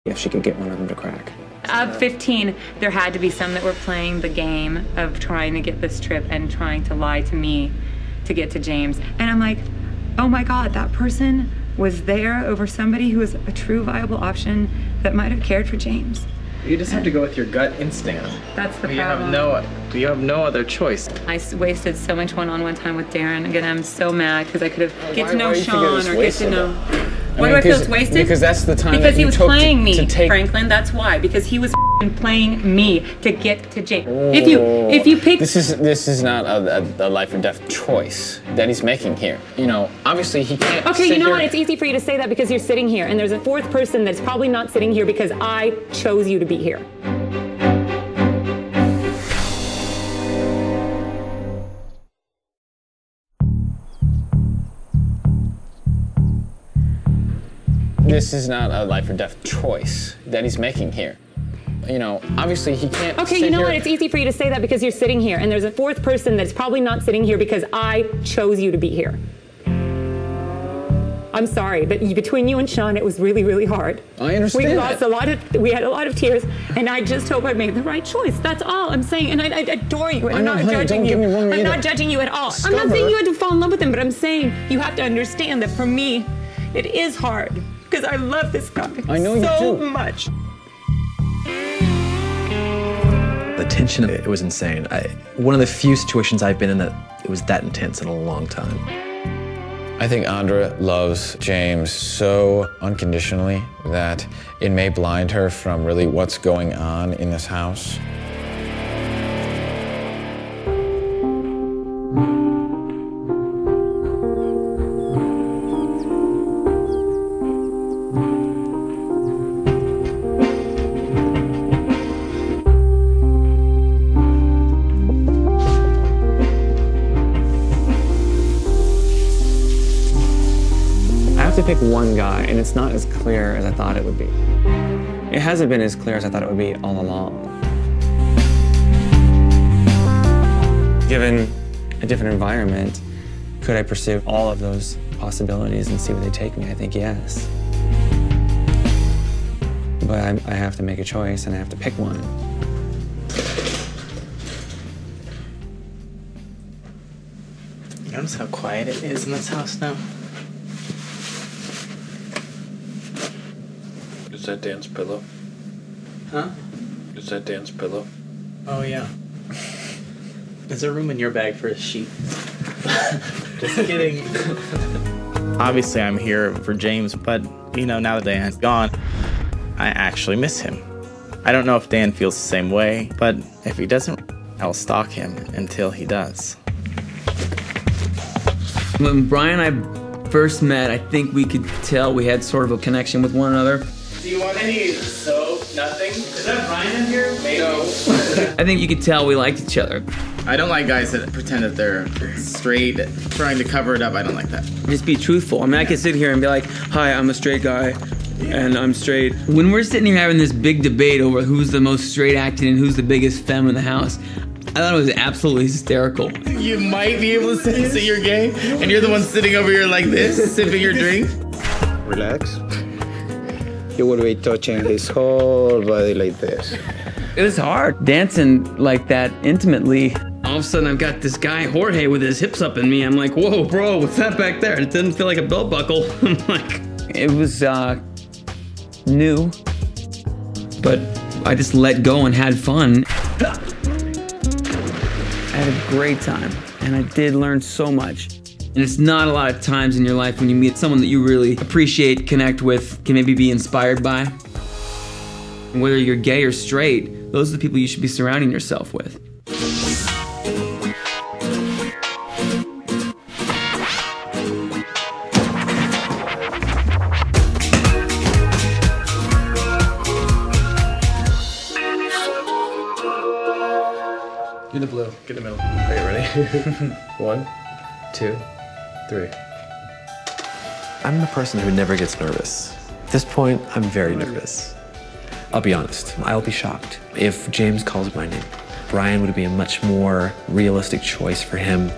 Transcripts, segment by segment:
if she could get one of them to crack. Of 15, there had to be some that were playing the game of trying to get this trip and trying to lie to me to get to James. And I'm like, oh my God, that person was there over somebody who was a true viable option that might have cared for James. You just have to go with your gut instinct. That's the problem. You have no other choice. I wasted so much one-on-one time with Darren. Again, I'm so mad because I could have get to know why do you think it Sean was or get to know. Why do I feel it's wasted? Because that's the time because that he you was took playing me, to take... Franklin. That's why. Because he was playing me to get to James. If you pick, this is not a life or death choice that he's making here. You know, obviously he can't. Okay, you know what? It's easy for you to say that because you're sitting here, and there's a fourth person that's probably not sitting here because I chose you to be here. This is not a life or death choice that he's making here. You know, obviously he can't. Okay, you know what? It's easy for you to say that because you're sitting here, and there's a fourth person that's probably not sitting here because I chose you to be here. I'm sorry, but between you and Sean, it was really, really hard. I understand. We had a lot of tears, and I just hope I made the right choice. That's all I'm saying, and I adore you, and I'm not judging you. I'm not judging you at all. I'm not saying you had to fall in love with him, but I'm saying you have to understand that for me, it is hard because I love this guy so much. The tension, it was insane. One of the few situations I've been in that it was that intense in a long time. I think Andra loves James so unconditionally that it may blind her from really what's going on in this house. I have to pick one guy, and it's not as clear as I thought it would be. It hasn't been as clear as I thought it would be all along. Given a different environment, could I pursue all of those possibilities and see where they take me? I think yes. But I have to make a choice, and I have to pick one. Notice how quiet it is in this house now? Is that Dan's pillow? Huh? Is that Dan's pillow? Oh, yeah. Is there room in your bag for a sheet? Just kidding. Obviously, I'm here for James, but, you know, now that Dan's gone, I actually miss him. I don't know if Dan feels the same way, but if he doesn't, I'll stalk him until he does. When Brian and I first met, I think we could tell we had sort of a connection with one another. Do you want any soap? Nothing? Is that Brian in here? Maybe. No. I think you could tell we liked each other. I don't like guys that pretend that they're straight, trying to cover it up. I don't like that. Just be truthful. I mean, I could sit here and be like, hi, I'm a straight guy, and I'm straight. When we're sitting here having this big debate over who's the most straight acting and who's the biggest femme in the house, I thought it was absolutely hysterical. You might be able to sense that you're gay, and you're the one sitting over here like this, sipping your drink. Relax. You will be touching his whole body like this. It was hard dancing like that intimately. All of a sudden I've got this guy, Jorge, with his hips up in me. I'm like, whoa, bro, what's that back there? It didn't feel like a belt buckle. I'm like, it was new, but I just let go and had fun. I had a great time, and I did learn so much. And it's not a lot of times in your life when you meet someone that you really appreciate, connect with, can maybe be inspired by. And whether you're gay or straight, those are the people you should be surrounding yourself with. You're the blue. Get in the middle. Are you ready? 1, 2, 3. I'm the person who never gets nervous. At this point, I'm very nervous. I'll be honest, I'll be shocked if James calls my name. Brian would be a much more realistic choice for him.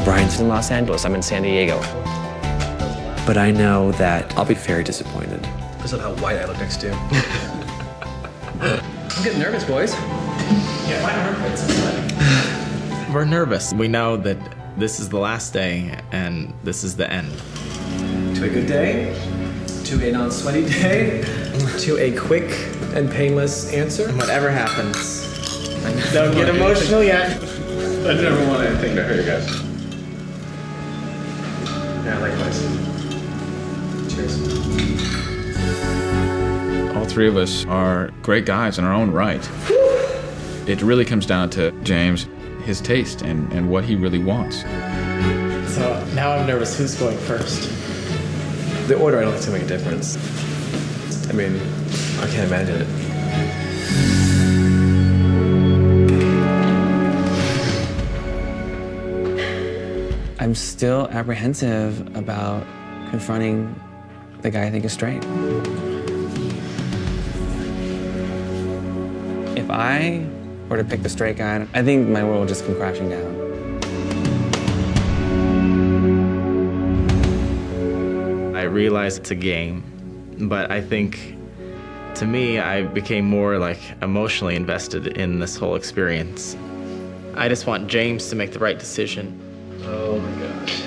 Brian's in Los Angeles, I'm in San Diego. But I know that I'll be very disappointed. Because of how white I look next to him. I'm getting nervous, boys. Yeah, my armpits are sweating. We're nervous. We know that this is the last day and this is the end. To a good day, to a non-sweaty day, to a quick and painless answer. And whatever happens, don't get emotional yet. I never want anything to hurt you guys. Yeah, likewise. Cheers. All three of us are great guys in our own right. It really comes down to James, his taste, and what he really wants. So now I'm nervous. Who's going first? The order I don't think is going to make a difference. I mean, I can't imagine it. I'm still apprehensive about confronting the guy I think is straight. If I were to pick the straight guy, I think my world would just come crashing down. I realize it's a game, but I think, to me, I became more like emotionally invested in this whole experience. I just want James to make the right decision. Oh my gosh.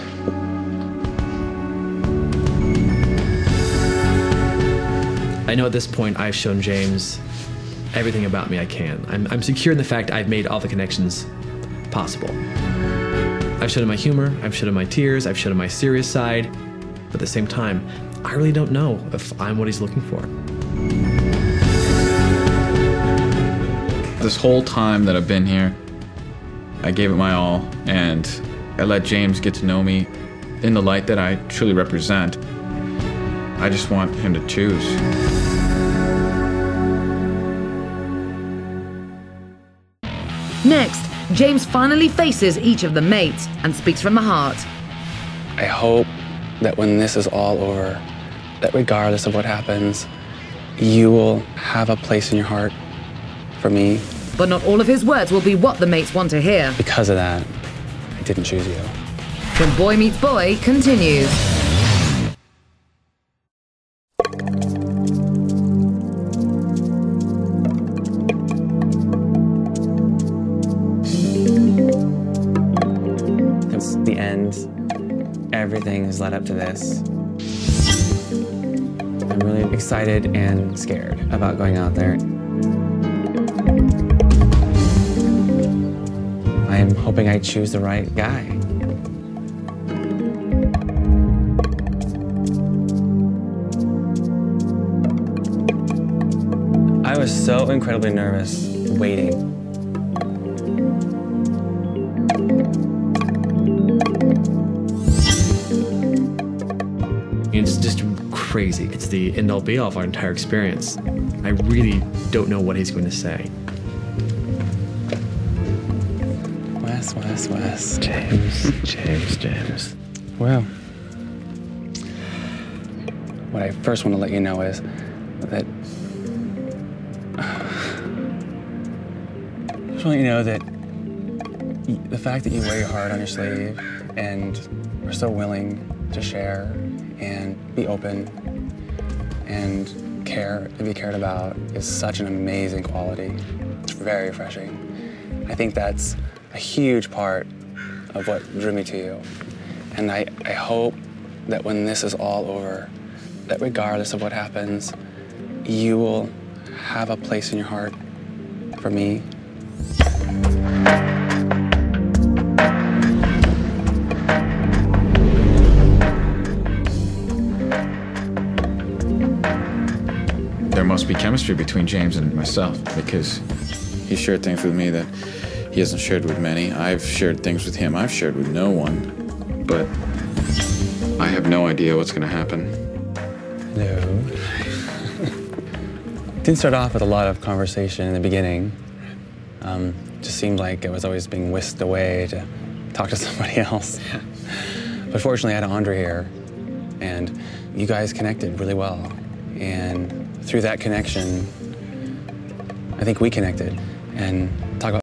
I know at this point I've shown James everything about me I can. I'm secure in the fact I've made all the connections possible. I've shown him my humor, I've shown him my tears, I've shown him my serious side. But at the same time, I really don't know if I'm what he's looking for. This whole time that I've been here, I gave it my all, and I let James get to know me in the light that I truly represent. I just want him to choose. Next, James finally faces each of the mates and speaks from the heart. I hope that when this is all over, that regardless of what happens, you will have a place in your heart for me. But not all of his words will be what the mates want to hear. Because of that, I didn't choose you. When Boy Meets Boy continues. It's the end. Everything has led up to this. I'm really excited and scared about going out there. I'm hoping I choose the right guy. I was so incredibly nervous waiting. It's just crazy. It's the end-all be-all of our entire experience. I really don't know what he's going to say. Wes. James. Well, what I first want to let you know is that I just want you to know that the fact that you wear your heart on your sleeve and are so willing to share and be open and care to be cared about is such an amazing quality. It's very refreshing. I think that's a huge part of what drew me to you. And I hope that when this is all over, that regardless of what happens, you will have a place in your heart for me. There must be chemistry between James and myself, because he shared things with me that he hasn't shared with many. I've shared things with him I've shared with no one. But I have no idea what's going to happen. No. Didn't start off with a lot of conversation in the beginning. Just seemed like I was always being whisked away to talk to somebody else. But fortunately, I had Andre here, and you guys connected really well. And through that connection, I think we connected. And talk about